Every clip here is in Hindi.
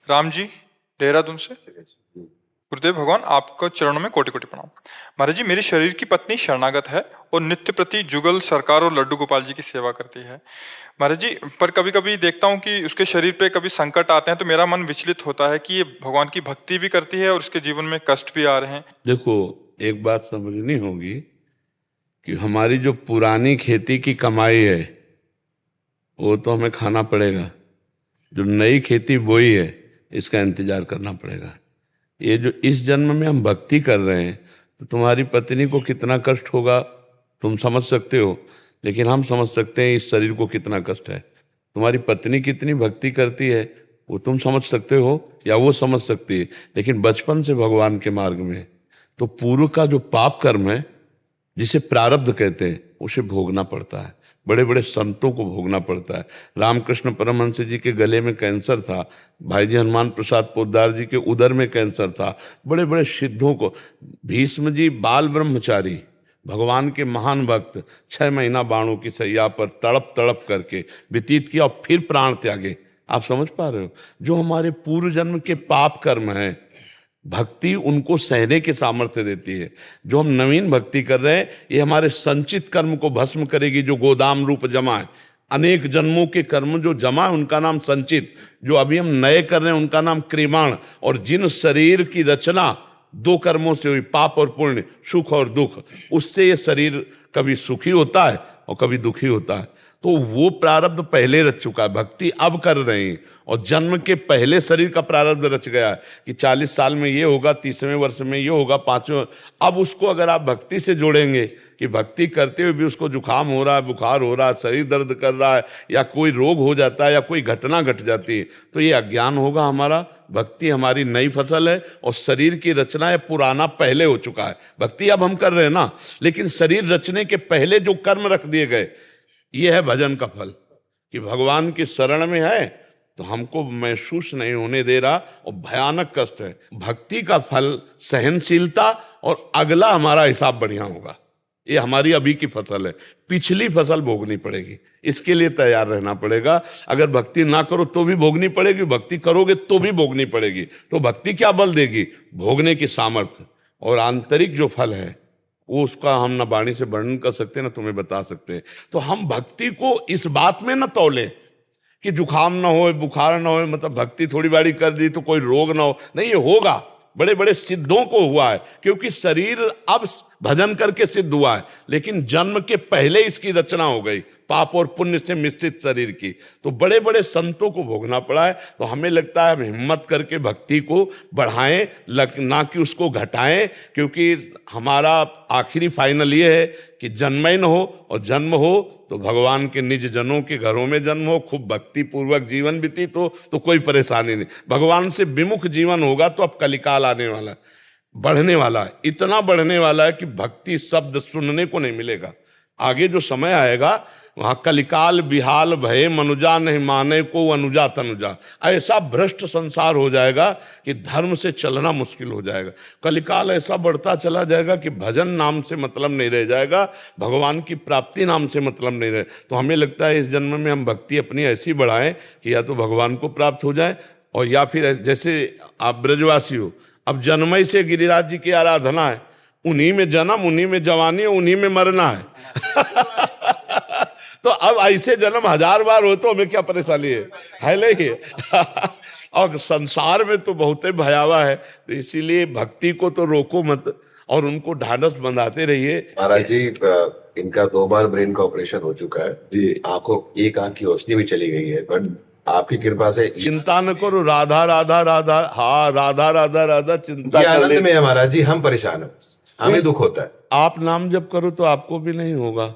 राम जी, देहरादून से। गुरुदेव भगवान, आपको चरणों में कोटि कोटि प्रणाम। महाराज जी, मेरी शरीर की पत्नी शरणागत है और नित्य प्रति जुगल सरकार और लड्डू गोपाल जी की सेवा करती है। महाराज जी, पर कभी कभी देखता हूँ कि उसके शरीर पे कभी संकट आते हैं तो मेरा मन विचलित होता है कि ये भगवान की भक्ति भी करती है और उसके जीवन में कष्ट भी आ रहे हैं। देखो, एक बात समझनी होगी कि हमारी जो पुरानी खेती की कमाई है वो तो हमें खाना पड़ेगा, जो नई खेती बोई है इसका इंतजार करना पड़ेगा। ये जो इस जन्म में हम भक्ति कर रहे हैं तो तुम्हारी पत्नी को कितना कष्ट होगा तुम समझ सकते हो, लेकिन हम समझ सकते हैं इस शरीर को कितना कष्ट है। तुम्हारी पत्नी कितनी भक्ति करती है वो तुम समझ सकते हो या वो समझ सकती है, लेकिन बचपन से भगवान के मार्ग में तो पूर्व का जो पाप कर्म है जिसे प्रारब्ध कहते हैं उसे भोगना पड़ता है। बड़े बड़े संतों को भोगना पड़ता है। रामकृष्ण परमहंस जी के गले में कैंसर था, भाई जी हनुमान प्रसाद पोद्दार जी के उदर में कैंसर था, बड़े बड़े सिद्धों को, भीष्म जी बाल ब्रह्मचारी भगवान के महान भक्त 6 महीना बाणों की सैया पर तड़प तड़प करके व्यतीत किया और फिर प्राण त्यागे। आप समझ पा रहे हो, जो हमारे पूर्व जन्म के पाप कर्म हैं भक्ति उनको सहने के सामर्थ्य देती है। जो हम नवीन भक्ति कर रहे हैं ये हमारे संचित कर्म को भस्म करेगी, जो गोदाम रूप जमा है। अनेक जन्मों के कर्म जो जमा है उनका नाम संचित, जो अभी हम नए कर रहे हैं उनका नाम क्रियमाण। और जिन शरीर की रचना 2 कर्मों से हुई, पाप और पुण्य, सुख और दुख, उससे ये शरीर कभी सुखी होता है और कभी दुखी होता है। तो वो प्रारब्ध पहले रच चुका है, भक्ति अब कर रहे हैं। और जन्म के पहले शरीर का प्रारब्ध रच गया है कि 40 साल में ये होगा, 30वें वर्ष में ये होगा, 5वें। अब उसको अगर आप भक्ति से जोड़ेंगे कि भक्ति करते हुए भी उसको जुकाम हो रहा है, बुखार हो रहा है, शरीर दर्द कर रहा है, या कोई रोग हो जाता है, या कोई घटना घट जाती है, तो ये अज्ञान होगा हमारा। भक्ति हमारी नई फसल है और शरीर की रचना है पुराना पहले हो चुका है। भक्ति अब हम कर रहे हैं ना, लेकिन शरीर रचने के पहले जो कर्म रख दिए गए, ये है भजन का फल। कि भगवान की शरण में है तो हमको महसूस नहीं होने दे रहा और भयानक कष्ट है। भक्ति का फल सहनशीलता और अगला हमारा हिसाब बढ़िया होगा। ये हमारी अभी की फसल है, पिछली फसल भोगनी पड़ेगी, इसके लिए तैयार रहना पड़ेगा। अगर भक्ति ना करो तो भी भोगनी पड़ेगी, भक्ति करोगे तो भी भोगनी पड़ेगी। तो भक्ति क्या बल देगी? भोगने की सामर्थ्य। और आंतरिक जो फल है वो उसका हम ना वाणी से वर्णन कर सकते ना तुम्हें बता सकते। तो हम भक्ति को इस बात में न तौले कि जुखाम ना हो, बुखार ना हो, मतलब भक्ति थोड़ी बारी कर दी तो कोई रोग ना हो। नहीं, ये होगा, बड़े बड़े सिद्धों को हुआ है, क्योंकि शरीर अब भजन करके सिद्ध हुआ है, लेकिन जन्म के पहले इसकी रचना हो गई पाप और पुण्य से मिश्रित शरीर की। तो बड़े बड़े संतों को भोगना पड़ा है। तो हमें लगता है हम हिम्मत करके भक्ति को बढ़ाएं, ना कि उसको घटाएं, क्योंकि हमारा आखिरी फाइनल ये है कि जन्म ही न हो, और जन्म हो तो भगवान के निज जनों के घरों में जन्म हो, खूब भक्ति पूर्वक जीवन व्यतीत हो, तो कोई परेशानी नहीं। भगवान से विमुख जीवन होगा तो अब कलिकाल आने वाला है, बढ़ने वाला है, इतना बढ़ने वाला है कि भक्ति शब्द सुनने को नहीं मिलेगा। आगे जो समय आएगा वहाँ कलिकाल बिहाल भये मनुजा नहीं माने को अनुजा तनुजा। ऐसा भ्रष्ट संसार हो जाएगा कि धर्म से चलना मुश्किल हो जाएगा। कलिकाल ऐसा बढ़ता चला जाएगा कि भजन नाम से मतलब नहीं रह जाएगा, भगवान की प्राप्ति नाम से मतलब नहीं रहे। तो हमें लगता है इस जन्म में हम भक्ति अपनी ऐसी बढ़ाएं कि या तो भगवान को प्राप्त हो जाए, और या फिर जैसे आप ब्रजवासी हो, अब जन्मई से गिरिराज जी की आराधना है, उन्हीं में जन्म, उन्हीं में जवानी, उन्हीं में मरना है। तो अब ऐसे जन्म 1000 बार हो तो हमें क्या परेशानी है नहीं? और संसार में तो बहुत ही भयावह है। तो इसीलिए भक्ति को तो रोको मत और उनको ढांढस बंधाते रहिए। महाराज जी, इनका 2 बार ब्रेन का ऑपरेशन हो चुका है जी, आंखों एक आंख की रोशनी भी चली गई है, बट आपकी कृपा से चिंता न करो, राधा राधा राधा, हाँ राधा राधा राधा, चिंता आनंद में है महाराज जी, हम परेशान है, हमें दुख होता है। आप नाम जप करो तो आपको भी नहीं होगा,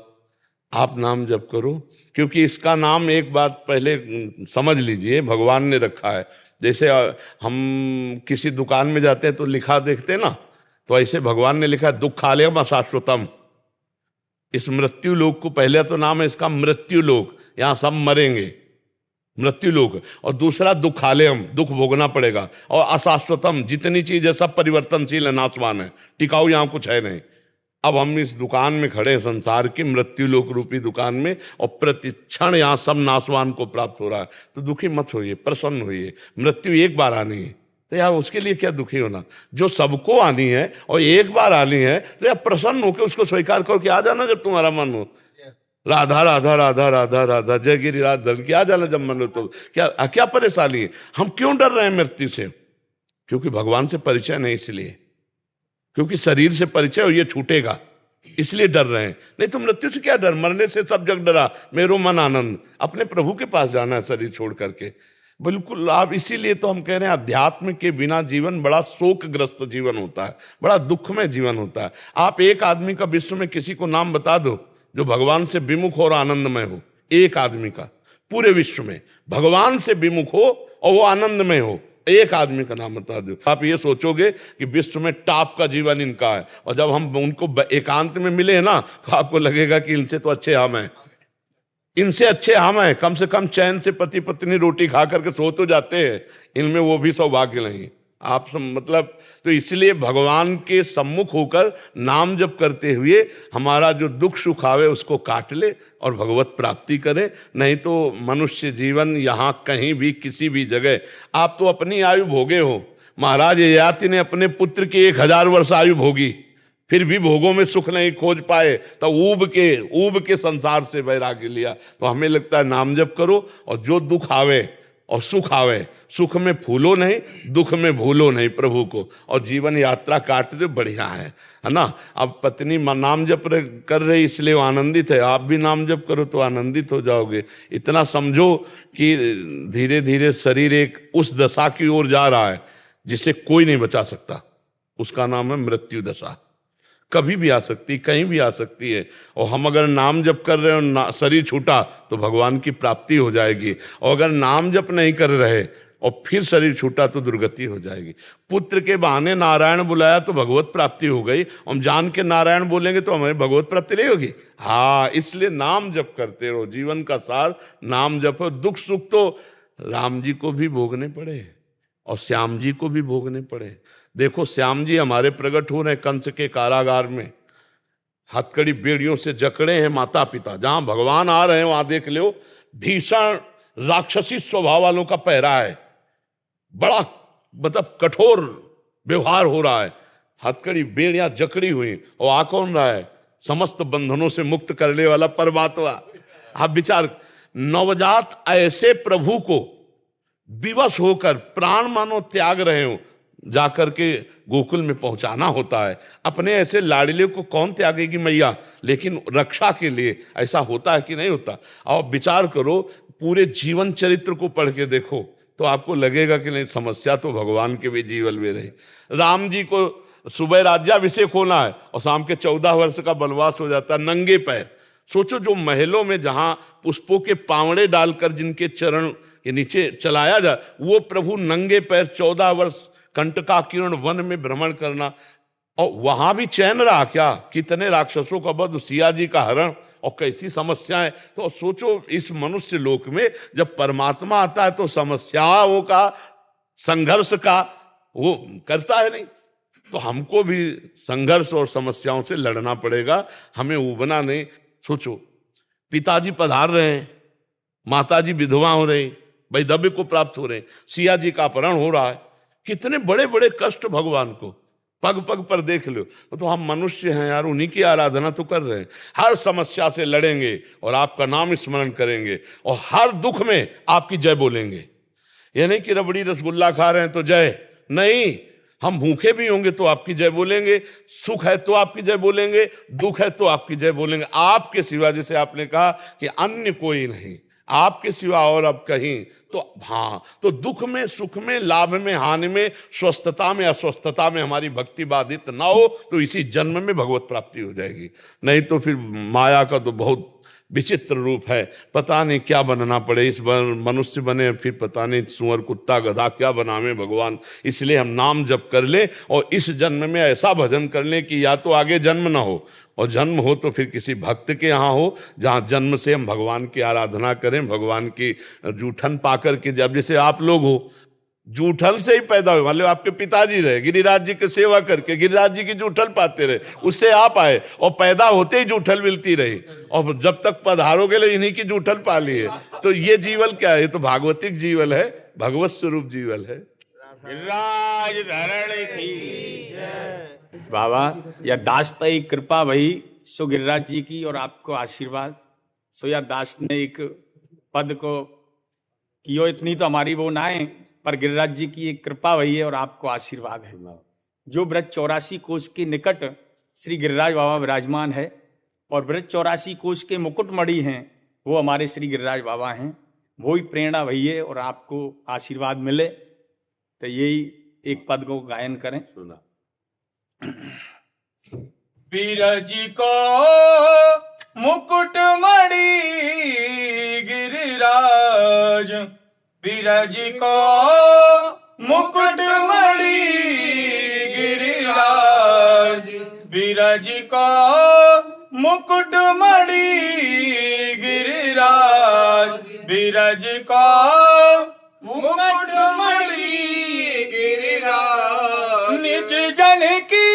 आप नाम जप करो, क्योंकि इसका नाम एक बात पहले समझ लीजिए भगवान ने रखा है। जैसे हम किसी दुकान में जाते हैं तो लिखा देखते ना, तो ऐसे भगवान ने लिखा है दुखालयम अशाश्वतम। इस मृत्यु लोक को पहले तो नाम है इसका मृत्यु लोक, यहां सब मरेंगे, मृत्यु लोक। और दूसरा दुखालयम, दुख भोगना पड़ेगा। और अशाश्वतम, जितनी चीज है सब परिवर्तनशील है, नाशवान है, टिकाऊ यहां कुछ है नहीं। अब हम इस दुकान में खड़े हैं, संसार की मृत्यु लोक रूपी दुकान में, और प्रतिक्षण यहाँ सब नाशवान को प्राप्त हो रहा है। तो दुखी मत होइए, प्रसन्न होइए। मृत्यु एक बार आनी है तो यार उसके लिए क्या दुखी होना, जो सबको आनी है और एक बार आनी है तो यार प्रसन्न होकर उसको स्वीकार करो कि आ जाना जब तुम्हारा मन हो। राधा राधा राधा राधा राधा जय गिरिराज धन की, आ जाना जब मन हो। तो क्या परेशानी है? हम क्यों डर रहे हैं मृत्यु से? क्योंकि भगवान से परिचय नहीं, इसलिए। क्योंकि शरीर से परिचय और ये छूटेगा, इसलिए डर रहे हैं। नहीं तो मृत्यु से क्या डर, मरने से सब जग डरा, मेरो मन आनंद। अपने प्रभु के पास जाना है शरीर छोड़ करके, बिल्कुल। आप इसीलिए तो हम कह रहे हैं अध्यात्म के बिना जीवन बड़ा शोकग्रस्त जीवन होता है, बड़ा दुखमय जीवन होता है। आप एक आदमी का विश्व में किसी को नाम बता दो जो भगवान से विमुख और आनंदमय हो, एक आदमी का पूरे विश्व में भगवान से विमुख हो और वो आनंदमय हो, एक आदमी का नाम बता दो। आप ये सोचोगे कि विश्व में टॉप का जीवन इनका है, और जब हम उनको एकांत में मिले ना तो आपको लगेगा कि इनसे तो अच्छे हम हैं, इनसे अच्छे हम हैं। कम से कम चैन से पति पत्नी रोटी खा करके सो तो जाते हैं, इनमें वो भी सौभाग्य नहीं। आप मतलब तो इसलिए भगवान के सम्मुख होकर नाम जप करते हुए हमारा जो दुख सुख आवे उसको काट ले और भगवत प्राप्ति करें। नहीं तो मनुष्य जीवन यहाँ कहीं भी किसी भी जगह, आप तो अपनी आयु भोगे हो। महाराज ययाति ने अपने पुत्र की 1000 वर्ष आयु भोगी, फिर भी भोगों में सुख नहीं खोज पाए, तो ऊब के संसार से वैराग्य लिया। तो हमें लगता है नाम जप करो और जो दुख आवे और सुख आवे, सुख में फूलो नहीं, दुख में भूलो नहीं प्रभु को, और जीवन यात्रा काट दो, बढ़िया है ना। अब पत्नी नाम जप कर रही इसलिए वो आनंदित है, आप भी नाम जप करो तो आनंदित हो जाओगे। इतना समझो कि धीरे धीरे शरीर एक उस दशा की ओर जा रहा है जिसे कोई नहीं बचा सकता, उसका नाम है मृत्यु दशा। कभी भी आ सकती, कहीं भी आ सकती है। और हम अगर नाम जप कर रहे हो, शरीर छूटा तो भगवान की प्राप्ति हो जाएगी, और अगर नाम जप नहीं कर रहे और फिर शरीर छूटा तो दुर्गति हो जाएगी। पुत्र के बहाने नारायण बुलाया तो भगवत प्राप्ति हो गई, हम जान के नारायण बोलेंगे तो हमें भगवत प्राप्ति नहीं होगी। हाँ, इसलिए नाम जप करते रहो, जीवन का सार नाम जप। दुख सुख तो राम जी को भी भोगने पड़े और श्याम जी को भी भोगने पड़े। देखो श्याम जी हमारे प्रकट हो रहे कंस के कारागार में, हथकड़ी बेड़ियों से जकड़े हैं माता पिता। जहां भगवान आ रहे हैं वहां देख लो भीषण राक्षसी स्वभाव वालों का पहरा है, बड़ा मतलब कठोर व्यवहार हो रहा है, हथकड़ी बेड़ियां जकड़ी हुई, और आ कौन रहा है? समस्त बंधनों से मुक्त करने वाला परमात्मा। आप विचार, नवजात ऐसे प्रभु को विवश होकर प्राण मानो त्याग रहे हो, जाकर के गोकुल में पहुंचाना होता है। अपने ऐसे लाडले को कौन त्यागेगी मैया, लेकिन रक्षा के लिए ऐसा होता है कि नहीं होता। और विचार करो, पूरे जीवन चरित्र को पढ़ के देखो तो आपको लगेगा कि नहीं, समस्या तो भगवान के भी जीवन में रही। राम जी को सुबह राज्याभिषेक होना है और शाम के 14 वर्ष का वनवास हो जाता है नंगे पैर। सोचो, जो महलों में जहां पुष्पों के पावड़े डालकर जिनके चरण के नीचे चलाया जाए, वो प्रभु नंगे पैर 14 वर्ष कंटकाकीर्ण वन में भ्रमण करना, और वहां भी चैन रहा क्या? कितने राक्षसों का वध, सिया जी का हरण, और कैसी समस्याएं। तो सोचो, इस मनुष्य लोक में जब परमात्मा आता है तो समस्याओं का, संघर्ष का वो करता है नहीं। तो हमको भी संघर्ष और समस्याओं से लड़ना पड़ेगा, हमें उबना नहीं। सोचो, पिताजी पधार रहे हैं, माताजी विधवा हो रही, वैधव्य को प्राप्त हो रहे, सिया जी का अपहरण हो रहा है, कितने बड़े बड़े कष्ट भगवान को पग पग पर देख लो। तो हम मनुष्य हैं यार, उन्हीं की आराधना तो कर रहे हैं। हर समस्या से लड़ेंगे और आपका नाम स्मरण करेंगे, और हर दुख में आपकी जय बोलेंगे। ये नहीं कि रबड़ी रसगुल्ला खा रहे हैं तो जय नहीं, हम भूखे भी होंगे तो आपकी जय बोलेंगे, सुख है तो आपकी जय बोलेंगे, दुख है तो आपकी जय बोलेंगे। आपके सिवा, जैसे आपने कहा कि अन्य कोई नहीं, आपके सिवा और अब कहीं, तो हाँ, तो दुख में सुख में, लाभ में हानि में, स्वस्थता में अस्वस्थता में हमारी भक्ति बाधित ना हो तो इसी जन्म में भगवत प्राप्ति हो जाएगी। नहीं तो फिर माया का तो बहुत विचित्र रूप है, पता नहीं क्या बनना पड़े। इस बार मनुष्य बने, फिर पता नहीं सुअर कुत्ता गधा क्या बनावे भगवान। इसलिए हम नाम जप कर ले और इस जन्म में ऐसा भजन कर ले कि या तो आगे जन्म ना हो, और जन्म हो तो फिर किसी भक्त के यहाँ हो, जहाँ जन्म से हम भगवान की आराधना करें, भगवान की जूठन पा कर के। जब जैसे आप लोग हो, जूठन से ही पैदा हुए। मान लो आपके पिताजी रहे, गिरिराज जी की सेवा करके गिरिराज जी की जूठल पाते रहे, उससे आप आए और पैदा होते ही जूठल मिलती रही, और जब तक पधारोगे ले इन्हीं की जूठल पाली है। तो ये जीवन क्या है? ये तो भागवतिक जीवन है, भगवत स्वरूप जीवन है। गिरिराज धरण की बाबा, या दास एक कृपा भई सो गिरिराज जी की और आपको आशीर्वाद। सो या दास ने एक पद को कियो, इतनी तो हमारी वो ना है, पर गिरिराज जी की एक कृपा भई है और आपको आशीर्वाद है। जो ब्रज 84 कोष के निकट श्री गिरिराज बाबा विराजमान है और ब्रज 84 कोष के मुकुटमणि हैं, वो हमारे श्री गिरिराज बाबा हैं। वो ही प्रेरणा भई है और आपको आशीर्वाद मिले, तो यही एक पद को गायन करें। बीरज को मुकुटमणि गिरिराज, बीरज को मुकुटमणि गिरिराज, बीरज को मुकुटमणि गिरिराज, बीरज को मुकुटमणि गिरिराज। निज जन की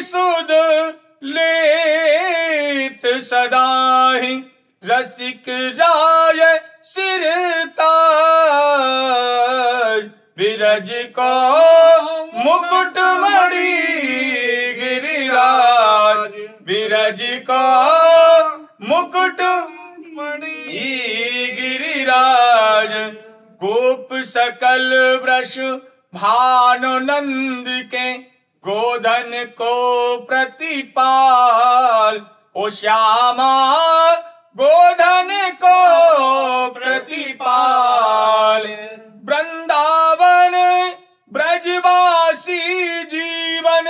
सुध लेत सदाहि, रसिक राय सिरताज, बिरज को मुकुटमणि गिरिराज, बिरज को मुकुटमणि गिरिराज। गोप सकल वृष भानुनंद के, गोधन को प्रतिपाल, ओ श्यामा गोधन को प्रतिपाल। वृंदावन ब्रजवासी जीवन,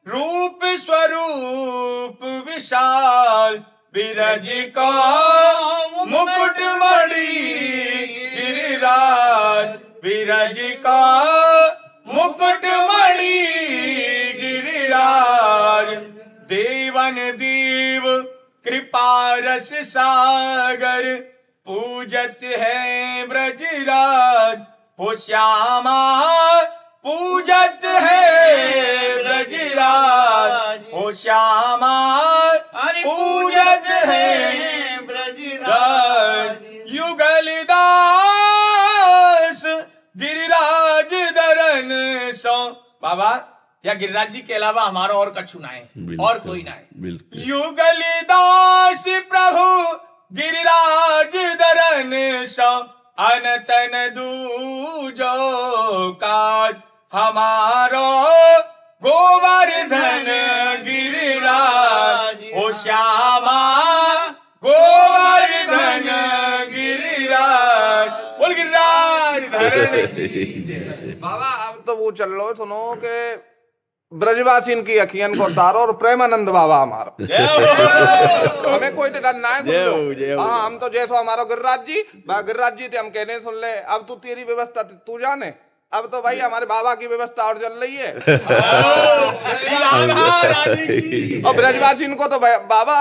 रूप स्वरूप विशाल, बिरज का मुकुटमणि गिरिराज, बिरज का मुकुटमणि गिरिराज। देवन देव कृपा रस सागर, पूजत है ब्रजराज, हो श्यामा पूजत है ब्रजराज, हो श्यामा पूजत है ब्रजराज। युगल दास गिरिराज दरन सो। बाबा, या गिरिराज जी के अलावा हमारा और कछु ना है, और कोई ना है। युगल दास प्रभु गिरिराज दरन सो, अनतन दूजो काज हमारो गोवर्धन गिरिराज, ओ श्यामा गोवर्धन गिरिराज। बोल गिरिराज धरण। बाबा अब तो वो चल लो, सुनो के ब्रजवासीन की अखियन को तारो और प्रेमानंद बाबा हमारा। हमें कोई डर ना है, सुन लो। हाँ, हम तो जैसो हमारा गिरिराज जी थे, हम कहने सुन ले। अब तू तेरी व्यवस्था तू जाने, अब तो भाई हमारे बाबा की व्यवस्था और चल रही है। और ब्रजवासीन को तो बाबा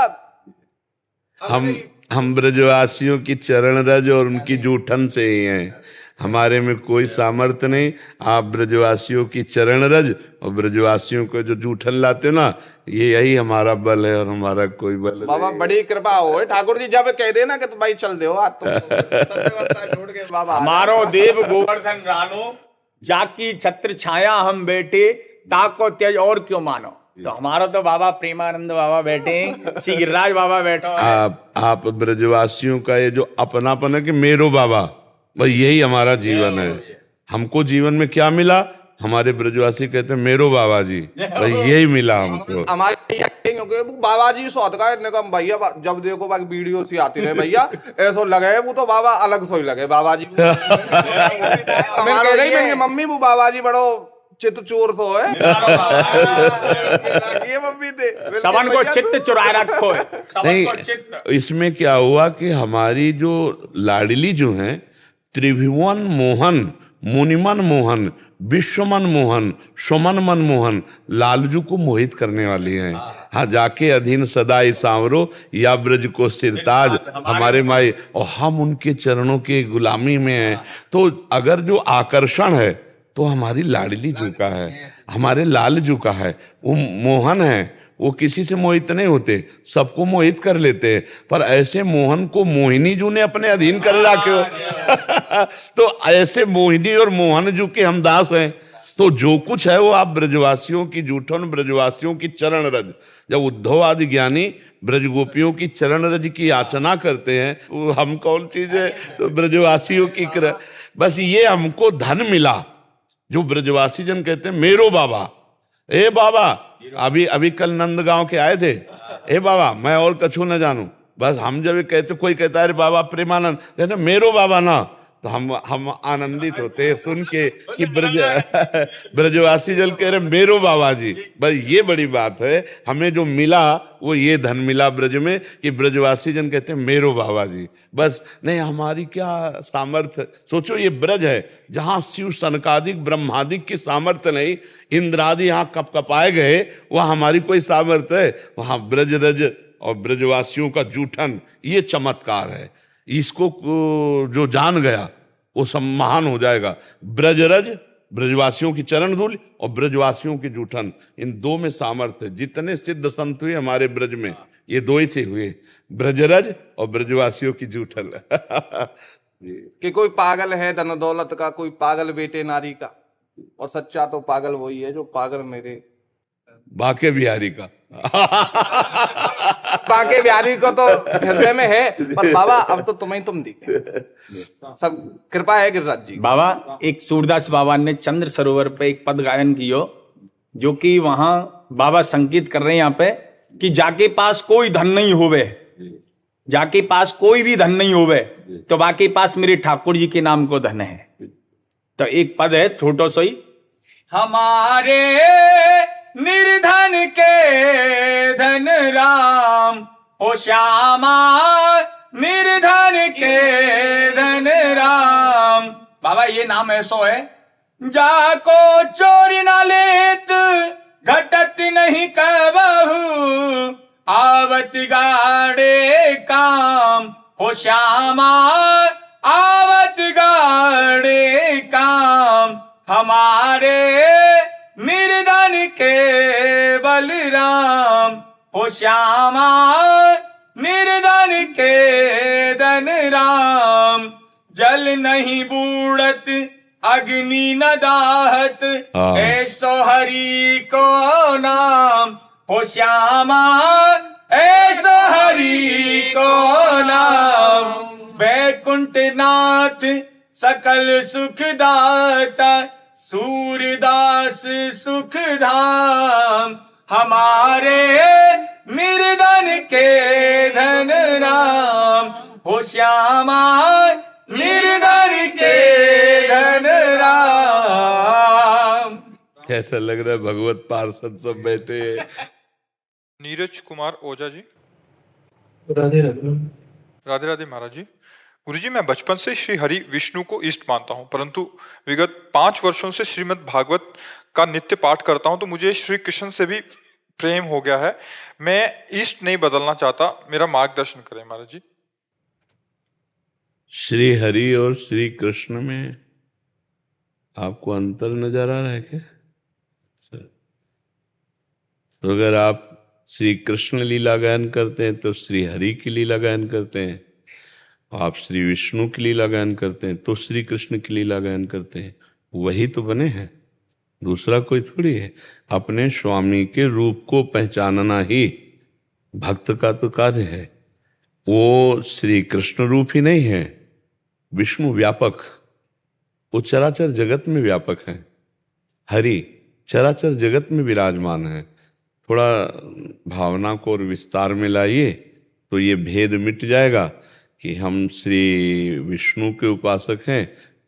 हम ब्रजवासियों की चरण रज और उनकी जूठन से ही हैं। हमारे में कोई सामर्थ्य नहीं। आप ब्रजवासियों की चरण रज और ब्रजवासियों को जो जूठन लाते हो ना, ये यही हमारा बल है और हमारा कोई बल नहीं। बाबा बड़ी कृपा हो ठाकुर जी, जब कह देना कि तो भाई चल दे आज तो छोड़ के बाबा। हमारो देव गोवर्धन रानो, जाकी छत्र छाया हम बेटे, ताको त्यज और क्यों मानो। तो हमारा तो बाबा प्रेमानंद बाबा बैठे, श्री गिरिराज बाबा बैठो। आप ब्रजवासियों का ये जो अपनापन है कि मेरो बाबा, भाई यही हमारा जीवन है। हमको जीवन में क्या मिला? हमारे ब्रजवासी कहते हैं मेरो बाबा जी, भाई यही मिला हमको। हमारे बाबा जी सोच का भैया, जब देखो बाकी वीडियो सी आती रहे भैया, ऐसा लगे वो तो बाबा अलग सो ही लगे बाबा जी। मम्मी वो बाबा जी बड़ो चित्त चोर सो है। ये मम्मी थे सबन को चित्त चुराए रखो है। नहीं, इसमें क्या हुआ कि हमारी जो लाडली जो है, त्रिभुवन मोहन, मुनिमन मोहन, विश्वमन मोहन, सुमन मन मोहन, लालजू को मोहित करने वाली हैं। हाँ, जाके अधीन सदाई सांवरो, या ब्रज को सिरताज हमारे माई, और हम उनके चरणों के गुलामी में हैं। तो अगर जो आकर्षण है तो हमारी लाडली जू का है, हमारे लाल जू का है, वो मोहन है, वो किसी से मोहित नहीं होते, सबको मोहित कर लेते हैं, पर ऐसे मोहन को मोहिनी जू ने अपने अधीन कर रखे हो। तो ऐसे मोहिनी और मोहन जू के हम दास हैं। तो जो कुछ है वो आप ब्रजवासियों की जूठन, ब्रजवासियों की चरण रज, जब उद्धव आदि ज्ञानी ब्रजगोपियों की चरण रज की याचना करते हैं, वो हम कौन चीज है, तो ब्रजवासियों की बस ये हमको धन मिला, जो ब्रजवासी जन कहते हैं मेरो बाबा, ए बाबा, अभी अभी कल नंदगांव के आए थे, ए बाबा मैं और कछु न जानू, बस हम जब कहते, कोई कहता है बाबा प्रेमानंद, कहते मेरो बाबा ना, तो हम आनंदित होते हैं सुन के कि ब्रजवासी जन कह रहे मेरो बाबा जी। बस ये बड़ी बात है, हमें जो मिला वो ये धन मिला ब्रज में कि ब्रजवासी जन कहते हैं मेरो बाबा जी। बस नहीं, हमारी क्या सामर्थ्य, सोचो ये ब्रज है जहां शिव सनकादिक ब्रह्मादिक की सामर्थ्य नहीं, इंद्रादि यहाँ कप कपाए गए, वह हमारी कोई सामर्थ्य है? वहां ब्रज रज और ब्रजवासियों का जूठन, ये चमत्कार है। इसको जो जान गया वो सब महान हो जाएगा। ब्रजरज, ब्रजवासियों की चरण धूल, और ब्रजवासियों की जूठन, इन दो में सामर्थ्य है। जितने सिद्ध संत हुए हमारे ब्रज में, ये दो ही से हुए, ब्रजरज और ब्रजवासियों की जूठन। कि कोई पागल है धन दौलत का, कोई पागल बेटे नारी का, और सच्चा तो पागल वही है जो पागल मेरे बाके बिहारी का। बाके बिहारी को तो हृदय में है, पर बाबा अब तो तुम दिखे, सब कृपा है गिरिराज जी। बाबा एक सूरदास बाबा ने चंद्र सरोवर पे एक पद गायन कियो, जो कि वहां बाबा संकेत कर रहे हैं यहाँ पे कि जाके पास कोई धन नहीं होवे, जाके पास कोई भी धन नहीं होवे, तो बाकी पास मेरे ठाकुर जी के नाम को धन है। तो एक पद है छोटो सोई, हमारे निर्धन के धन राम, हो श्यामा निर्धन के धन राम। बाबा ये नाम ऐसो है, जाको चोरी न लेत घटत नहीं कबहू, आवत गाड़े काम, हो श्यामा आवत गाड़े काम। हमारे निर्धन के बलराम, हो श्यामा निर्धन के धन राम। जल नहीं बूढ़त अग्नि न दाहत, ऐसो हरि को नाम, हो श्यामा ऐसो हरि को नाम। वैकुंठ नाथ सकल सुखदाता, सूरदास सुख धाम। हमारे निर्धन के धन राम, हो श्यामा निर्धन के धन राम। कैसा लग रहा है, भगवत पार्षद सब बैठे हैं। नीरज कुमार ओझा जी। राधे राधे। राधे राधे महाराज जी। गुरुजी, मैं बचपन से श्री हरि विष्णु को इष्ट मानता हूं, परंतु विगत 5 वर्षों से श्रीमद् भागवत का नित्य पाठ करता हूं, तो मुझे श्री कृष्ण से भी प्रेम हो गया है। मैं इष्ट नहीं बदलना चाहता, मेरा मार्गदर्शन करें महाराज जी। श्री हरि और श्री कृष्ण में आपको अंतर नजर आ रहा है क्या? तो अगर आप श्री कृष्ण लीला गायन करते हैं तो श्री हरि की लीला गायन करते हैं, आप श्री विष्णु की लीला गायन करते हैं तो श्री कृष्ण की लीला गायन करते हैं। वही तो बने हैं, दूसरा कोई थोड़ी है। अपने स्वामी के रूप को पहचानना ही भक्त का तो कार्य है। वो श्री कृष्ण रूप ही नहीं है, विष्णु व्यापक, वो चराचर जगत में व्यापक है। हरि चराचर जगत में विराजमान है। थोड़ा भावना को और विस्तार में लाइए तो ये भेद मिट जाएगा कि हम श्री विष्णु के उपासक हैं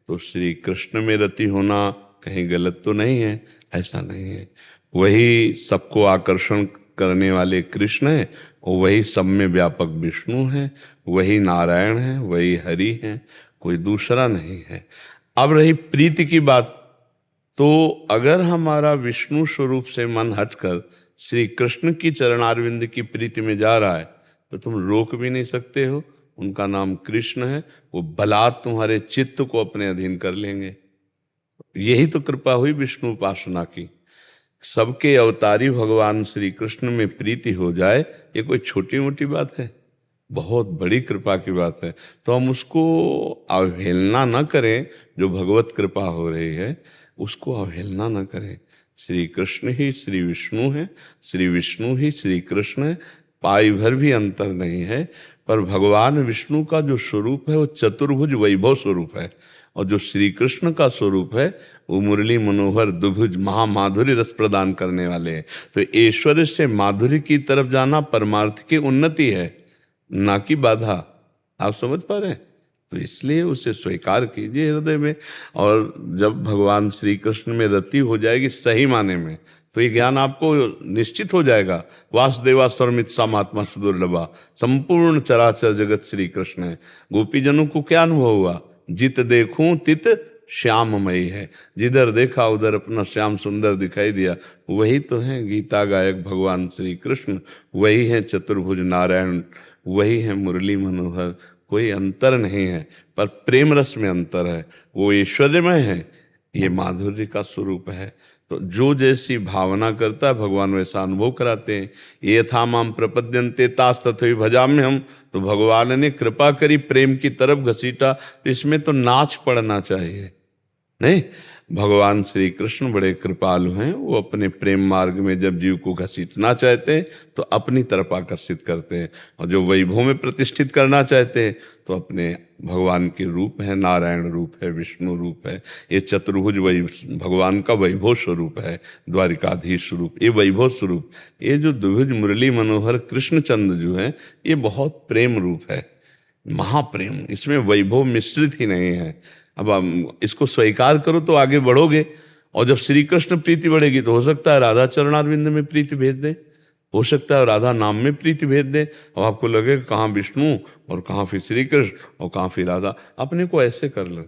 तो श्री कृष्ण में रति होना कहीं गलत तो नहीं है। ऐसा नहीं है, वही सबको आकर्षण करने वाले कृष्ण हैं और वही सब में व्यापक विष्णु हैं, वही नारायण हैं, वही हरि हैं, कोई दूसरा नहीं है। अब रही प्रीति की बात, तो अगर हमारा विष्णु स्वरूप से मन हटकर श्री कृष्ण की चरणारविंद की प्रीति में जा रहा है तो तुम रोक भी नहीं सकते हो। उनका नाम कृष्ण है, वो बलात् तुम्हारे चित्त को अपने अधीन कर लेंगे। यही तो कृपा हुई विष्णु उपासना की। सबके अवतारी भगवान श्री कृष्ण में प्रीति हो जाए, ये कोई छोटी मोटी बात है, बहुत बड़ी कृपा की बात है। तो हम उसको अवहेलना न करें, जो भगवत कृपा हो रही है उसको अवहेलना न करें। श्री कृष्ण ही श्री विष्णु है, श्री विष्णु ही श्री कृष्ण है, पाई भर भी अंतर नहीं है। पर भगवान विष्णु का जो स्वरूप है वो चतुर्भुज वैभव स्वरूप है, और जो श्री कृष्ण का स्वरूप है वो मुरली मनोहर द्विभुज महामाधुर्य रस प्रदान करने वाले हैं। तो ऐश्वर्य से माधुर्य की तरफ जाना परमार्थ की उन्नति है, ना कि बाधा। आप समझ पा रहे हैं? तो इसलिए उसे स्वीकार कीजिए हृदय में, और जब भगवान श्री कृष्ण में रति हो जाएगी सही माने में, तो ये ज्ञान आपको निश्चित हो जाएगा। वासुदेवा सर्वमित समात्मा सुदुर्लभा, संपूर्ण चराचर जगत श्री कृष्ण है। गोपीजनों को क्या अनुभव हुआ? जित देखूं तित श्याममयी है, जिधर देखा उधर अपना श्याम सुंदर दिखाई दिया। वही तो है गीता गायक भगवान श्री कृष्ण, वही है चतुर्भुज नारायण, वही है मुरली मनोहर। कोई अंतर नहीं है, पर प्रेम रस में अंतर है। वो ऐश्वर्यमय है, ये माधुर्य का स्वरूप है। तो जो जैसी भावना करता है भगवान वैसा अनुभव कराते हैं। ये था माम प्रपद्यन्ते तास तथैव भजाम्यहम्, तो भगवान ने कृपा करी, प्रेम की तरफ घसीटा। तो इसमें तो नाच पड़ना चाहिए नहीं। भगवान श्री कृष्ण बड़े कृपालु हैं, वो अपने प्रेम मार्ग में जब जीव को घसीटना चाहते हैं तो अपनी तरफ आकर्षित करते हैं, और जो वैभव में प्रतिष्ठित करना चाहते हैं तो अपने भगवान के रूप है, नारायण रूप है, विष्णु रूप है। ये चतुर्भुज भगवान का वैभव स्वरूप है, द्वारिकाधीश स्वरूप, ये वैभव स्वरूप। ये जो द्विभुज मुरली मनोहर कृष्णचंद्र जो है, ये बहुत प्रेम रूप है, महाप्रेम। इसमें वैभव मिश्रित ही नहीं है। अब हम इसको स्वीकार करो तो आगे बढ़ोगे, और जब श्री कृष्ण प्रीति बढ़ेगी तो हो सकता है राधा चरणारविंद में प्रीति भेज दे, हो सकता है राधा नाम में प्रीति भेज दे, और आपको लगेगा कहाँ विष्णु और कहाँ फिर श्री कृष्ण और कहाँ फिर राधा। अपने को ऐसे कर लो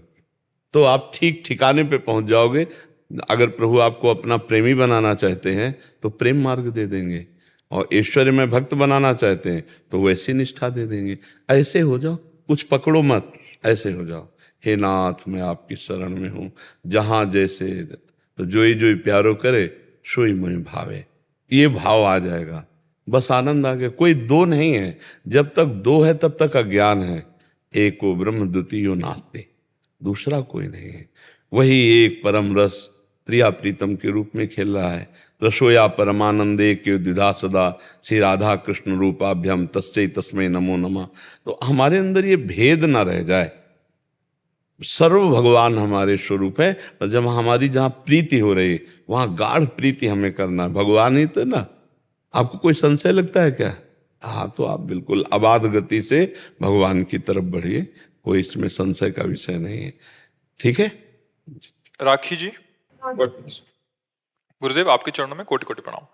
तो आप ठीक ठिकाने पे पहुंच जाओगे। अगर प्रभु आपको अपना प्रेमी बनाना चाहते हैं तो प्रेम मार्ग दे देंगे, और ऐश्वर्य में भक्त बनाना चाहते हैं तो वैसी निष्ठा दे देंगे। ऐसे हो जाओ, कुछ पकड़ो मत, ऐसे हो जाओ। हे नाथ मैं आपकी शरण में हूँ, जहाँ जैसे तो जोई जोई प्यारो करे सोई मोहि भावे, ये भाव आ जाएगा, बस आनंद आ गया। कोई दो नहीं है, जब तक दो है तब तक अज्ञान है। एको ब्रह्म द्वितीयो नास्ति, दूसरा कोई नहीं है। वही एक परम रस प्रिया प्रीतम के रूप में खेल रहा है। रसोया परमानंदे के द्विधा सदा, श्री राधा कृष्ण रूपाभ्यम तस्मै तस्मै नमो नमः। तो हमारे अंदर ये भेद ना रह जाए, सर्व भगवान हमारे स्वरूप है। पर जब हमारी जहाँ प्रीति हो रही वहाँ गाढ़ प्रीति हमें करना है, भगवान ही तो ना। आपको कोई संशय लगता है क्या? हाँ, तो आप बिल्कुल अबाध गति से भगवान की तरफ बढ़िए, कोई इसमें संशय का विषय नहीं है। ठीक है राखी जी, गुरुदेव आपके चरणों में कोटि कोटि प्रणाम।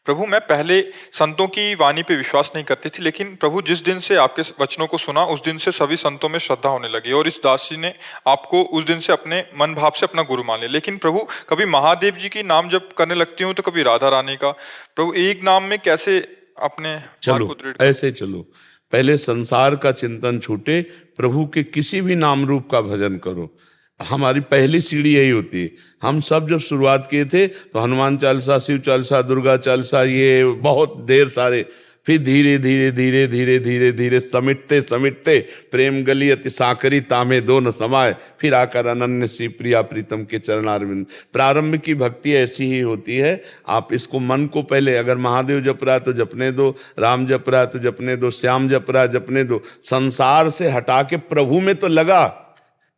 प्रभु, मैं पहले संतों की वाणी पे विश्वास नहीं करती थी, लेकिन प्रभु जिस दिन से आपके वचनों को सुना उस दिन से सभी संतों में श्रद्धा होने लगी, और इस दासी ने आपको उस दिन से अपने मन भाव से अपना गुरु मान लिया। लेकिन प्रभु, कभी महादेव जी की नाम जप करने लगती हूँ तो कभी राधा रानी का। प्रभु, एक नाम में कैसे अपने चलो, ऐसे चलो। पहले संसार का चिंतन छूटे, प्रभु के किसी भी नाम रूप का भजन करो। हमारी पहली सीढ़ी यही होती है। हम सब जब शुरुआत किए थे तो हनुमान चालीसा, शिव चालीसा, दुर्गा चालीसा, ये बहुत देर सारे, फिर धीरे धीरे धीरे धीरे धीरे धीरे समिटते समिटते प्रेम गली अति साकरी तामे दो न समाये, फिर आकर अनन्य सी प्रिया प्रीतम के चरणारविंद। प्रारंभ की भक्ति ऐसी ही होती है। आप इसको मन को पहले, अगर महादेव जप रहा है तो जपने दो, राम जप रहा है तो जपने दो, श्याम जप रहा है जपने दो। संसार से हटा के प्रभु में तो लगा।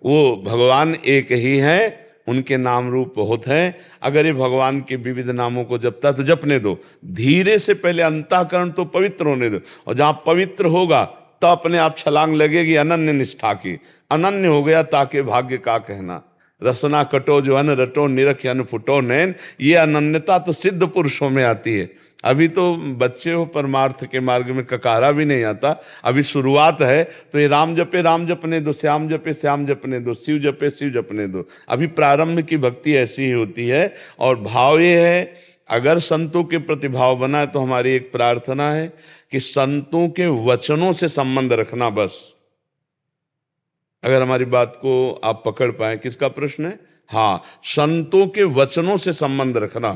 वो भगवान एक ही है, उनके नाम रूप बहुत हैं। अगर ये भगवान के विविध नामों को जपता तो जपने दो। धीरे से पहले अंतःकरण तो पवित्र होने दो, और जहाँ पवित्र होगा तो अपने आप छलांग लगेगी अनन्य निष्ठा की। अनन्य हो गया ताके भाग्य का कहना, रसना कटो जो अन रटो निरख अन फुटो नैन। ये अनन्यता तो सिद्ध पुरुषों में आती है। अभी तो बच्चे हो, परमार्थ के मार्ग में ककारा भी नहीं आता, अभी शुरुआत है। तो ये राम जपे राम जपने दो, श्याम जपे श्याम जपने दो, शिव जपे शिव जपने दो। अभी प्रारंभ की भक्ति ऐसी ही होती है। और भाव ये है, अगर संतों के प्रति भाव बना है तो हमारी एक प्रार्थना है कि संतों के वचनों से संबंध रखना। बस अगर हमारी बात को आप पकड़ पाए, किसका प्रश्न है? हाँ, संतों के वचनों से संबंध रखना,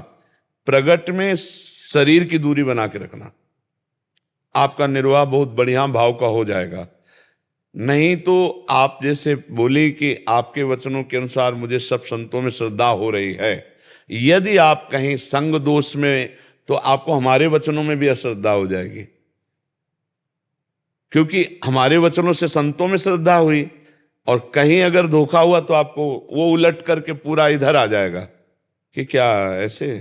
प्रगट में शरीर की दूरी बना के रखना, आपका निर्वाह बहुत बढ़िया भाव का हो जाएगा। नहीं तो आप जैसे बोली कि आपके वचनों के अनुसार मुझे सब संतों में श्रद्धा हो रही है, यदि आप कहीं संग दोष में, तो आपको हमारे वचनों में भी अश्रद्धा हो जाएगी, क्योंकि हमारे वचनों से संतों में श्रद्धा हुई और कहीं अगर धोखा हुआ तो आपको वो उलट करके पूरा इधर आ जाएगा कि क्या ऐसे।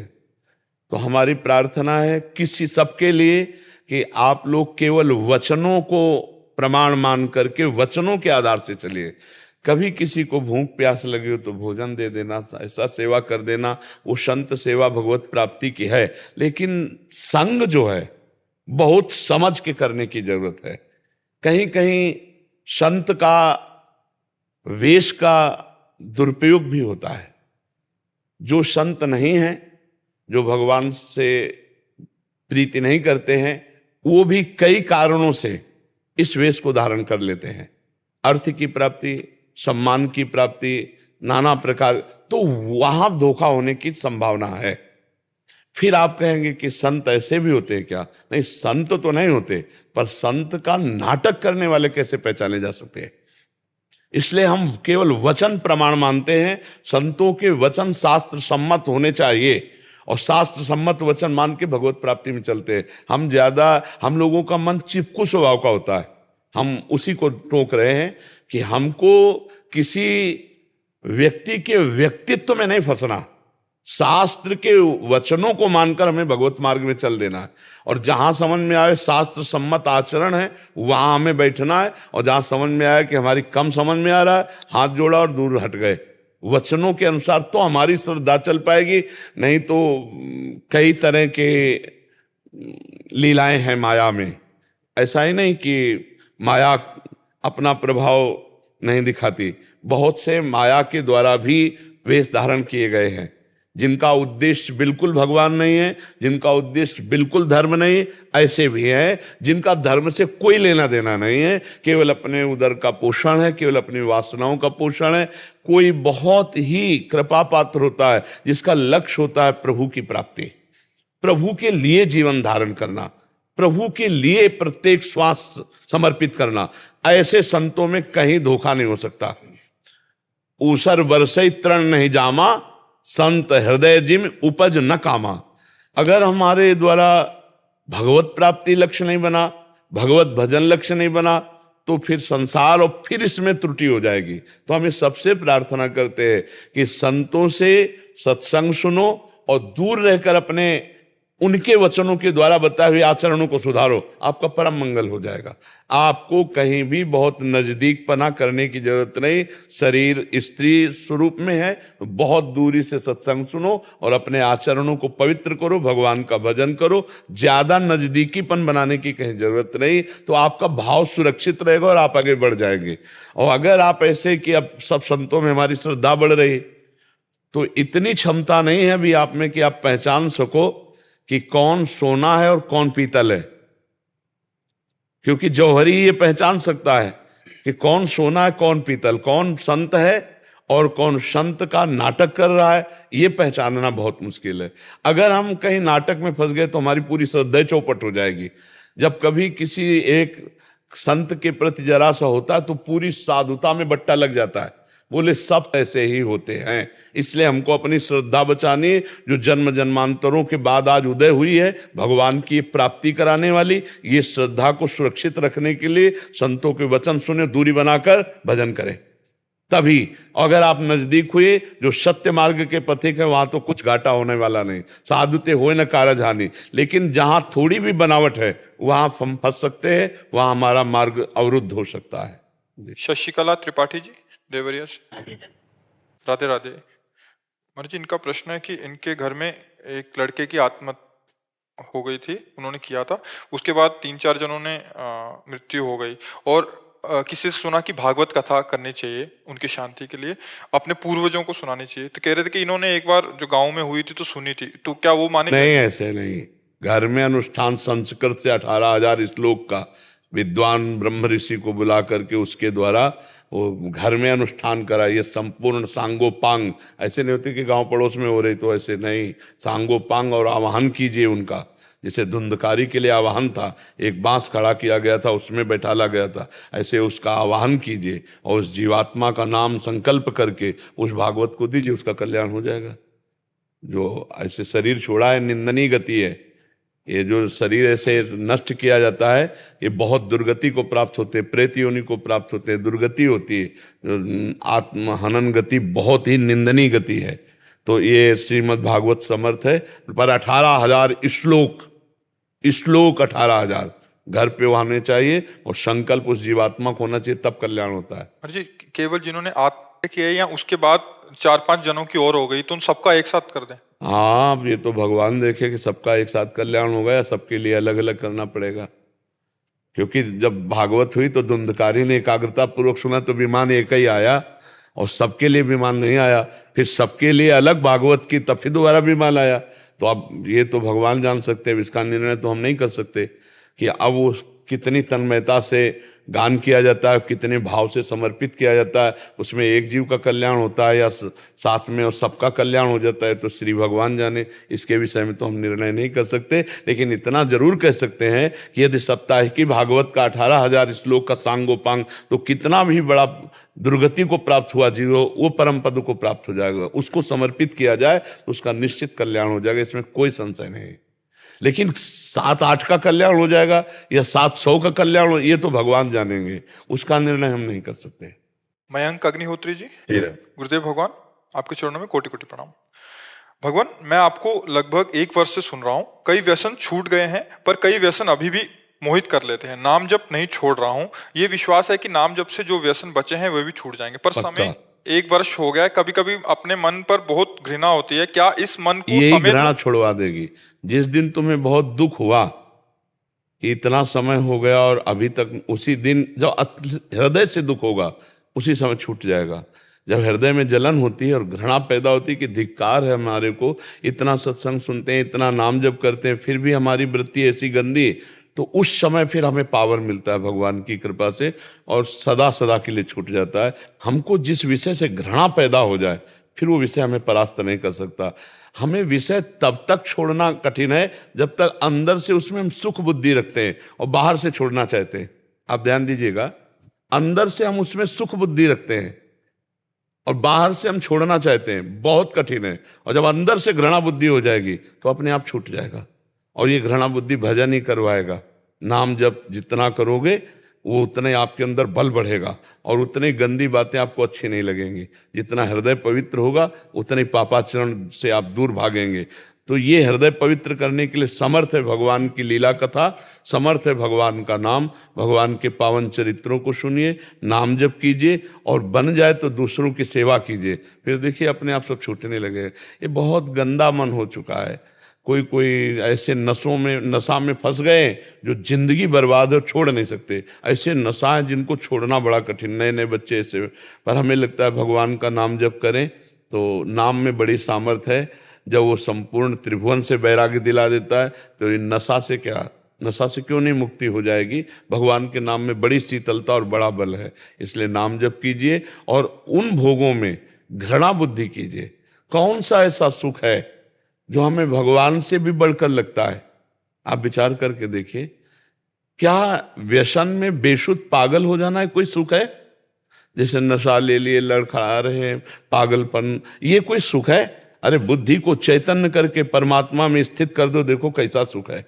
तो हमारी प्रार्थना है किसी सबके लिए कि आप लोग केवल वचनों को प्रमाण मान करके वचनों के आधार से चलिए। कभी किसी को भूख प्यास लगी हो तो भोजन दे देना, ऐसा सेवा कर देना, वो संत सेवा भगवत प्राप्ति की है। लेकिन संग जो है बहुत समझ के करने की जरूरत है। कहीं कहीं संत का वेश का दुरुपयोग भी होता है। जो संत नहीं है, जो भगवान से प्रीति नहीं करते हैं, वो भी कई कारणों से इस वेश को धारण कर लेते हैं। अर्थ की प्राप्ति, सम्मान की प्राप्ति, नाना प्रकार, तो वहां धोखा होने की संभावना है। फिर आप कहेंगे कि संत ऐसे भी होते हैं क्या? नहीं, संत तो नहीं होते, पर संत का नाटक करने वाले कैसे पहचाने जा सकते हैं। इसलिए हम केवल वचन प्रमाण मानते हैं। संतों के वचन शास्त्र सम्मत होने चाहिए और शास्त्र सम्मत वचन मान के भगवत प्राप्ति में चलते हैं। हम लोगों का मन चिपकू स्वभाव का होता है। हम उसी को टोक रहे हैं कि हमको किसी व्यक्ति के व्यक्तित्व में नहीं फंसना, शास्त्र के वचनों को मानकर हमें भगवत मार्ग में चल देना है। और जहां समझ में आए शास्त्र सम्मत आचरण है, वहां हमें बैठना है। और जहां समझ में आया कि हमारी कम समझ में आ रहा है, हाथ जोड़ा और दूर हट गए। वचनों के अनुसार तो हमारी श्रद्धा चल पाएगी, नहीं तो कई तरह के लीलाएं हैं माया में। ऐसा ही नहीं कि माया अपना प्रभाव नहीं दिखाती, बहुत से माया के द्वारा भी वेश धारण किए गए हैं, जिनका उद्देश्य बिल्कुल भगवान नहीं है, जिनका उद्देश्य बिल्कुल धर्म नहीं। ऐसे भी हैं जिनका धर्म से कोई लेना देना नहीं है, केवल अपने उदर का पोषण है, केवल अपनी वासनाओं का पोषण है। कोई बहुत ही कृपा पात्र होता है जिसका लक्ष्य होता है प्रभु की प्राप्ति, प्रभु के लिए जीवन धारण करना, प्रभु के लिए प्रत्येक श्वास समर्पित करना। ऐसे संतों में कहीं धोखा नहीं हो सकता। ऊसर बरसई तृण नहीं जामा, संत हृदय जिम उपज न कामा। अगर हमारे द्वारा भगवत प्राप्ति लक्ष्य नहीं बना, भगवत भजन लक्ष्य नहीं बना, तो फिर संसार और फिर इसमें त्रुटि हो जाएगी। तो हमें सबसे प्रार्थना करते हैं कि संतों से सत्संग सुनो और दूर रहकर अपने उनके वचनों के द्वारा बताए हुए आचरणों को सुधारो, आपका परम मंगल हो जाएगा। आपको कहीं भी बहुत नजदीक पना करने की जरूरत नहीं। शरीर स्त्री स्वरूप में है, बहुत दूरी से सत्संग सुनो और अपने आचरणों को पवित्र करो, भगवान का भजन करो। ज्यादा नजदीकीपन बनाने की कहीं जरूरत नहीं, तो आपका भाव सुरक्षित रहेगा और आप आगे बढ़ जाएंगे। और अगर आप ऐसे कि अब सब संतों में हमारी श्रद्धा बढ़ रही, तो इतनी क्षमता नहीं है अभी आप में कि आप पहचान सको कि कौन सोना है और कौन पीतल है। क्योंकि जौहरी ये पहचान सकता है कि कौन सोना है कौन पीतल, कौन संत है और कौन संत का नाटक कर रहा है, ये पहचानना बहुत मुश्किल है। अगर हम कहीं नाटक में फंस गए तो हमारी पूरी श्रद्धा चौपट हो जाएगी। जब कभी किसी एक संत के प्रति जरा सा होता है तो पूरी साधुता में बट्टा लग जाता है, बोले सब ऐसे ही होते हैं। इसलिए हमको अपनी श्रद्धा बचानी, जो जन्म जन्मांतरों के बाद आज उदय हुई है, भगवान की प्राप्ति कराने वाली, ये श्रद्धा को सुरक्षित रखने के लिए संतों के वचन सुने, दूरी बनाकर भजन करें। तभी अगर आप नजदीक हुए, जो सत्य मार्ग के पथिक है, वहां तो कुछ घाटा होने वाला नहीं। साधुते होए न कारज हानि। लेकिन जहां थोड़ी भी बनावट है वहां हम फंस सकते हैं, वहां हमारा मार्ग अवरुद्ध हो सकता है। शशिकला त्रिपाठी जी देवरिया से, राधे राधे। महाराज जी, इनका प्रश्न है कि इनके घर में एक लड़के की आत्महत्या हो गई थी, उन्होंने किया था, उसके बाद 3-4 जनों ने मृत्यु हो गई और किसी से सुना कि भागवत कथा करनी चाहिए उनकी शांति के लिए, अपने पूर्वजों को सुनानी चाहिए। तो कह रहे थे कि इन्होंने एक बार जो गांव में हुई थी तो सुनी थी, तो क्या वो माने? नहीं, ऐसे नहीं। घर में अनुष्ठान संस्कृत से 18,000 श्लोक का विद्वान ब्रह्म ऋषि को बुला करके उसके द्वारा वो घर में अनुष्ठान कराइए, संपूर्ण सांगोपांग। ऐसे नहीं होते कि गांव पड़ोस में हो रही, तो ऐसे नहीं, सांगोपांग और आवाहन कीजिए उनका। जैसे धुंधकारी के लिए आवाहन था, एक बांस खड़ा किया गया था, उसमें बैठाला गया था, ऐसे उसका आवाहन कीजिए और उस जीवात्मा का नाम संकल्प करके उस भागवत को दीजिए, उसका कल्याण हो जाएगा। जो ऐसे शरीर छोड़ा है, निंदनीय गति है। ये जो शरीर ऐसे नष्ट किया जाता है, ये बहुत दुर्गति को प्राप्त होते हैं, प्रेत योनि को प्राप्त होते हैं, दुर्गति होती है। आत्महनन गति बहुत ही निंदनीय गति है। तो ये श्रीमद् भागवत समर्थ है। पर 18,000 श्लोक 18,000 घर पे होने चाहिए और संकल्प उस जीवात्मा को होना चाहिए, तब कल्याण होता है। महाराज जी, केवल जिन्होंने आत्म किया या उसके बाद 4-5 जनों की और हो गई, तो उन सबका एक साथ कर दें? हाँ, अब ये तो भगवान देखे कि सबका एक साथ कल्याण होगा या सबके लिए अलग अलग करना पड़ेगा। क्योंकि जब भागवत हुई तो धुंधकारी ने एकाग्रता पूर्वक सुना तो विमान एक ही आया, और सबके लिए विमान नहीं आया। फिर सबके लिए अलग भागवत की, तब फिर दोबारा विमान आया। तो अब ये तो भगवान जान सकते हैं, इसका निर्णय तो हम नहीं कर सकते कि अब वो कितनी तन्मयता से गान किया जाता है, कितने भाव से समर्पित किया जाता है, उसमें एक जीव का कल्याण होता है या साथ में और सबका कल्याण हो जाता है, तो श्री भगवान जाने। इसके विषय में तो हम निर्णय नहीं कर सकते, लेकिन इतना जरूर कह सकते हैं कि यदि साप्ताहिकी भागवत का 18,000 श्लोक का सांगोपांग, तो कितना भी बड़ा दुर्गति को प्राप्त हुआ जीव, वो परम पद को प्राप्त हो जाएगा। उसको समर्पित किया जाए तो उसका निश्चित कल्याण हो जाएगा, इसमें कोई संशय नहीं। लेकिन 7-8 का कल्याण हो जाएगा या 700 का कल्याण हो, ये तो भगवान जानेंगे, उसका निर्णय हम नहीं कर सकते। मयंक अग्निहोत्री जी, गुरुदेव भगवान, आपके चरणों में कोटि कोटि प्रणाम। भगवान, मैं आपको लगभग 1 वर्ष से सुन रहा हूँ। कई व्यसन छूट गए हैं, पर कई व्यसन अभी भी मोहित कर लेते हैं। नाम जप नहीं छोड़ रहा हूँ, ये विश्वास है कि नाम जप से जो व्यसन बचे हैं वे भी छूट जाएंगे। पर समय 1 वर्ष हो गया है, कभी कभी अपने मन पर बहुत घृणा होती है। क्या इस मन को यही घृणा छुड़वा देगी? जिस दिन तुम्हें बहुत दुख हुआ, इतना समय हो गया और अभी तक उसी दिन जब हृदय से दुख होगा, उसी समय छूट जाएगा। जब हृदय में जलन होती है और घृणा पैदा होती है कि धिक्कार है हमारे को, इतना सत्संग सुनते हैं, इतना नाम जप करते हैं, फिर भी हमारी वृत्ति ऐसी गंदी, तो उस समय फिर हमें पावर मिलता है भगवान की कृपा से, और सदा सदा के लिए छूट जाता है। हमको जिस विषय से घृणा पैदा हो जाए, फिर वो विषय हमें परास्त नहीं कर सकता। हमें विषय तब तक छोड़ना कठिन है जब तक अंदर से उसमें हम सुख बुद्धि रखते हैं और बाहर से छोड़ना चाहते हैं। आप ध्यान दीजिएगा, अंदर से हम उसमें सुख बुद्धि रखते हैं और बाहर से हम छोड़ना चाहते हैं, बहुत कठिन है। और जब अंदर से घृणा बुद्धि हो जाएगी तो अपने आप छूट जाएगा। और ये घृणा बुद्धि भजन ही करवाएगा। नाम जब जितना करोगे वो उतने आपके अंदर बल बढ़ेगा और उतनी गंदी बातें आपको अच्छी नहीं लगेंगी। जितना हृदय पवित्र होगा उतने पापाचरण से आप दूर भागेंगे। तो ये हृदय पवित्र करने के लिए समर्थ है भगवान की लीला कथा, समर्थ है भगवान का नाम। भगवान के पावन चरित्रों को सुनिए, नाम जप कीजिए और बन जाए तो दूसरों की सेवा कीजिए। फिर देखिए अपने आप सब छूटने लगे। ये बहुत गंदा मन हो चुका है। कोई ऐसे नशा में फंस गए जो जिंदगी बर्बाद है, छोड़ नहीं सकते। ऐसे नशा है जिनको छोड़ना बड़ा कठिन। नए नए बच्चे ऐसे, पर हमें लगता है भगवान का नाम जप करें तो नाम में बड़ी सामर्थ्य है। जब वो संपूर्ण त्रिभुवन से वैराग्य दिला देता है तो नशा से क्यों नहीं मुक्ति हो जाएगी। भगवान के नाम में बड़ी शीतलता और बड़ा बल है। इसलिए नाम जप कीजिए और उन भोगों में घृणा बुद्धि कीजिए। कौन सा ऐसा सुख है जो हमें भगवान से भी बढ़कर लगता है? आप विचार करके देखिए, क्या व्यसन में बेशुद्ध पागल हो जाना है कोई सुख है? जैसे नशा ले लिए, लड़खड़ा रहे हैं, पागलपन, ये कोई सुख है? अरे बुद्धि को चैतन्य करके परमात्मा में स्थित कर दो, देखो कैसा सुख है।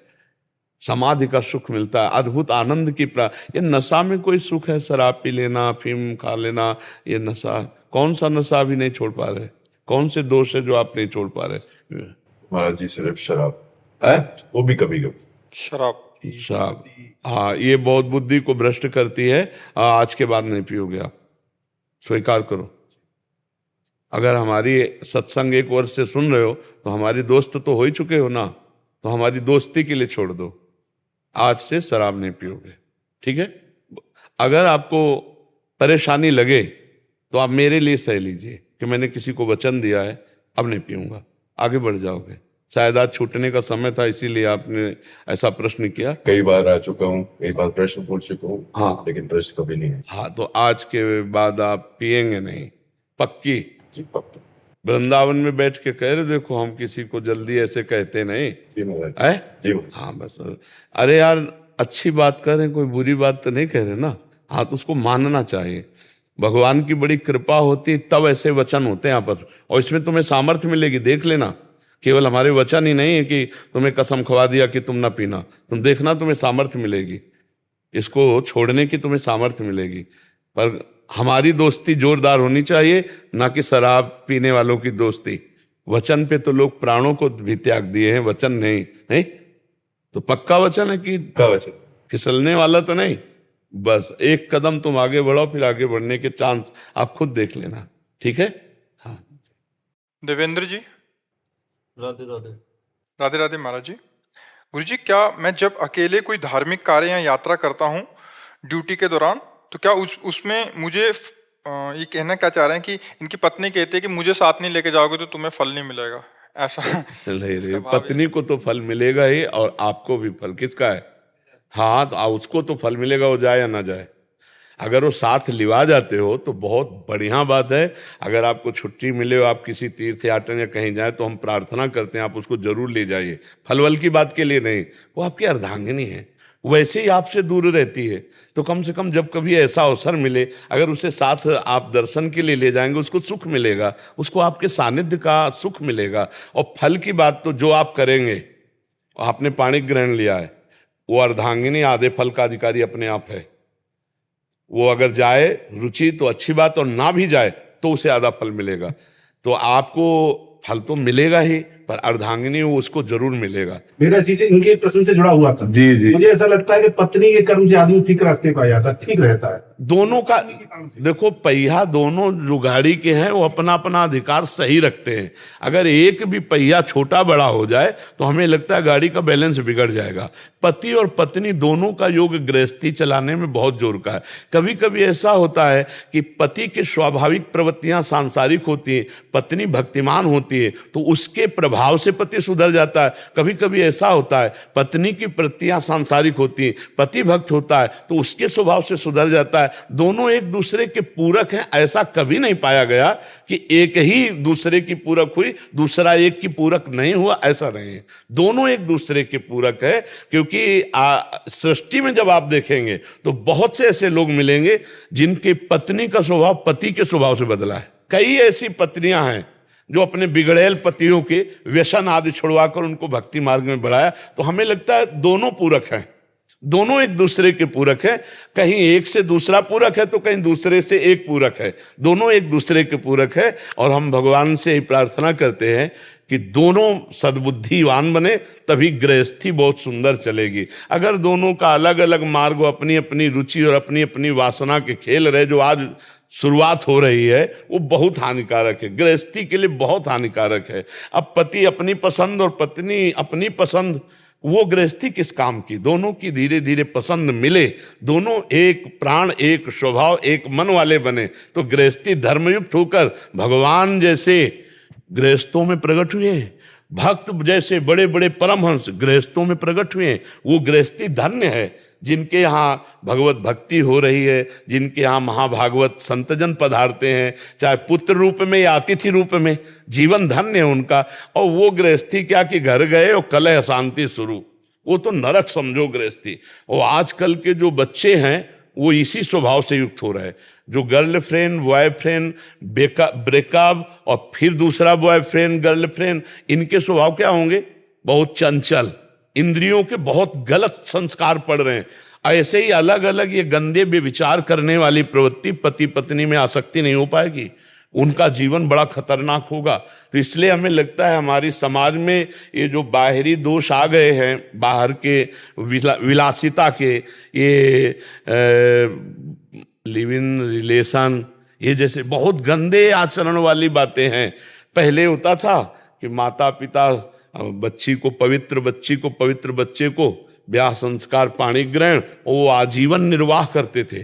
समाधि का सुख मिलता है, अद्भुत आनंद की ये नशा में कोई सुख है? शराब पी लेना, अफीम खा लेना, ये नशा, कौन सा नशा भी नहीं छोड़ पा रहे? कौन से दोष है जो आप नहीं छोड़ पा रहे? महाराज जी सिर्फ शराब है, वो भी कभी कभी शराब। हाँ, ये बहुत बुद्धि को भ्रष्ट करती है। आज के बाद नहीं पियोगे आप, स्वीकार करो। अगर हमारी सत्संग 1 वर्ष से सुन रहे हो तो हमारी दोस्त तो हो ही चुके हो ना, तो हमारी दोस्ती के लिए छोड़ दो। आज से शराब नहीं पियोगे, ठीक है? अगर आपको परेशानी लगे तो आप मेरे लिए सह लीजिए कि मैंने किसी को वचन दिया है, अब नहीं पीऊंगा, आगे बढ़ जाओगे। शायद आज छूटने का समय था, इसीलिए आपने ऐसा प्रश्न किया। कई बार आ चुका हूँ, कई बार प्रश्न पूछ चुका हूँ, हाँ। लेकिन प्रश्न कभी नहीं है। हाँ, तो आज के बाद आप पिएंगे नहीं, पक्की? जी पक्का। वृंदावन में बैठ के कह रहे, देखो हम किसी को जल्दी ऐसे कहते नहीं जी महाराज। है। जी महाराज। हाँ बस, अरे यार अच्छी बात कर रहे हैं, कोई बुरी बात तो नहीं कह रहे ना। हाँ, तो उसको मानना चाहिए। भगवान की बड़ी कृपा होती तब ऐसे वचन होते हैं यहाँ पर, और इसमें तुम्हें सामर्थ्य मिलेगी, देख लेना। केवल हमारे वचन ही नहीं है कि तुम्हें कसम खवा दिया कि तुम ना पीना, तुम देखना तुम्हें सामर्थ्य मिलेगी, इसको छोड़ने की तुम्हें सामर्थ्य मिलेगी। पर हमारी दोस्ती जोरदार होनी चाहिए, ना कि शराब पीने वालों की दोस्ती। वचन पे तो लोग प्राणों को भी त्याग दिए हैं, वचन नहीं। नहीं तो पक्का वचन है कि का वचन। फिसलने वाला तो नहीं। बस एक कदम तुम आगे बढ़ो, फिर आगे बढ़ने के चांस आप खुद देख लेना, ठीक है। हाँ, देवेंद्र जी। राधे राधे। राधे राधे महाराज जी। गुरु जी, क्या मैं जब अकेले कोई धार्मिक कार्य या यात्रा करता हूँ ड्यूटी के दौरान, तो क्या उसमें मुझे ये कहना क्या चाह रहे हैं कि इनकी पत्नी कहती है कि मुझे साथ नहीं लेके जाओगे तो तुम्हें फल नहीं मिलेगा, ऐसा? नहीं रे, पत्नी को तो फल मिलेगा ही, और आपको भी फल। किसका है? हाँ, तो उसको तो फल मिलेगा, वो जाए या ना जाए। अगर वो साथ लिवा जाते हो तो बहुत बढ़िया बात है। अगर आपको छुट्टी मिले हो, आप किसी तीर्थ यात्रा या कहीं जाए, तो हम प्रार्थना करते हैं आप उसको जरूर ले जाइए। फलवल की बात के लिए नहीं, वो आपकी अर्धांगिनी है, वैसे ही आपसे दूर रहती है। तो कम से कम जब कभी ऐसा अवसर मिले, अगर उसे साथ आप दर्शन के लिए ले जाएंगे, उसको सुख मिलेगा, उसको आपके सानिध्य का सुख मिलेगा। और फल की बात तो जो आप करेंगे, आपने पाणी ग्रहण लिया है, वो अर्धांगिनी आधे फल का अधिकारी अपने आप है। वो अगर जाए रुचि तो अच्छी बात, और ना भी जाए तो उसे आधा फल मिलेगा। तो आपको फल तो मिलेगा ही, पर अर्धांगिनी वो उसको जरूर मिलेगा। मेरा इसी से इनके प्रश्न से जुड़ा हुआ था। जी जी, मुझे ऐसा लगता है कि पत्नी के कर्म से आदमी ठीक रास्ते पर आ जाता है, ठीक रहता है। दोनों का देखो, पहिया दोनों जो गाड़ी के हैं वो अपना अपना अधिकार सही रखते हैं। अगर एक भी पहिया छोटा बड़ा हो जाए तो हमें लगता है गाड़ी का बैलेंस बिगड़ जाएगा। पति और पत्नी दोनों का योग गृहस्थी चलाने में बहुत जोर का है। कभी कभी ऐसा होता है कि पति की स्वाभाविक प्रवृत्तियां सांसारिक होती हैं, पत्नी भक्तिमान होती है, तो उसके प्रभाव से पति सुधर जाता है। कभी कभी ऐसा होता है पत्नी की प्रवृत्तियां सांसारिक होती हैं, पति भक्त होता है, तो उसके स्वभाव से सुधर जाता है। दोनों एक दूसरे के पूरक हैं। ऐसा कभी नहीं पाया गया कि एक ही दूसरे की पूरक हुई, दूसरा एक की पूरक नहीं हुआ, ऐसा नहीं है। दोनों एक दूसरे के पूरक है। क्योंकि सृष्टि में जब आप देखेंगे तो बहुत से ऐसे लोग मिलेंगे जिनकी पत्नी का स्वभाव पति के स्वभाव से बदला है। कई ऐसी पत्नियां हैं जो अपने बिगड़ेल पतियों के व्यसन आदि छुड़वाकर उनको भक्ति मार्ग में बढ़ाया। तो हमें लगता है दोनों पूरक हैं, दोनों एक दूसरे के पूरक है। कहीं एक से दूसरा पूरक है तो कहीं दूसरे से एक पूरक है, दोनों एक दूसरे के पूरक है। और हम भगवान से ही प्रार्थना करते हैं कि दोनों सद्बुद्धिवान बने, तभी गृहस्थी बहुत सुंदर चलेगी। अगर दोनों का अलग अलग मार्ग, अपनी अपनी रुचि और अपनी अपनी वासना के खेल रहे, जो आज शुरुआत हो रही है, वो बहुत हानिकारक है, गृहस्थी के लिए बहुत हानिकारक है। अब पति अपनी पसंद और पत्नी अपनी पसंद, वो गृहस्थी किस काम की? दोनों की धीरे धीरे पसंद मिले, दोनों एक प्राण, एक स्वभाव, एक मन वाले बने, तो गृहस्थी धर्मयुक्त होकर भगवान जैसे गृहस्थों में प्रकट हुए, भक्त जैसे बड़े बड़े परमहंस गृहस्थों में प्रकट हुए। वो गृहस्थी धन्य है जिनके यहाँ भगवत भक्ति हो रही है, जिनके यहाँ महाभागवत संतजन पधारते हैं, चाहे पुत्र रूप में या अतिथि रूप में, जीवन धन्य है उनका। और वो गृहस्थी क्या कि घर गए और कलह अशांति शुरू, वो तो नरक समझो गृहस्थी। और आजकल के जो बच्चे हैं वो इसी स्वभाव से युक्त हो रहे हैं। जो गर्लफ्रेंड बॉयफ्रेंड ब्रेकअप और फिर दूसरा बॉयफ्रेंड गर्लफ्रेंड, इनके स्वभाव क्या होंगे? बहुत चंचल, इंद्रियों के बहुत गलत संस्कार पड़ रहे हैं। ऐसे ही अलग अलग ये गंदे बेविचार करने वाली प्रवृत्ति पति पत्नी में आसक्ति नहीं हो पाएगी, उनका जीवन बड़ा खतरनाक होगा। तो इसलिए हमें लगता है हमारी समाज में ये जो बाहरी दोष आ गए हैं, बाहर के विलासिता के, ये लिव इन रिलेशन, ये जैसे बहुत गंदे आचरण वाली बातें हैं। पहले होता था कि माता पिता बच्ची को पवित्र बच्चे को ब्याह संस्कार पाणी ग्रहण, वो आजीवन निर्वाह करते थे।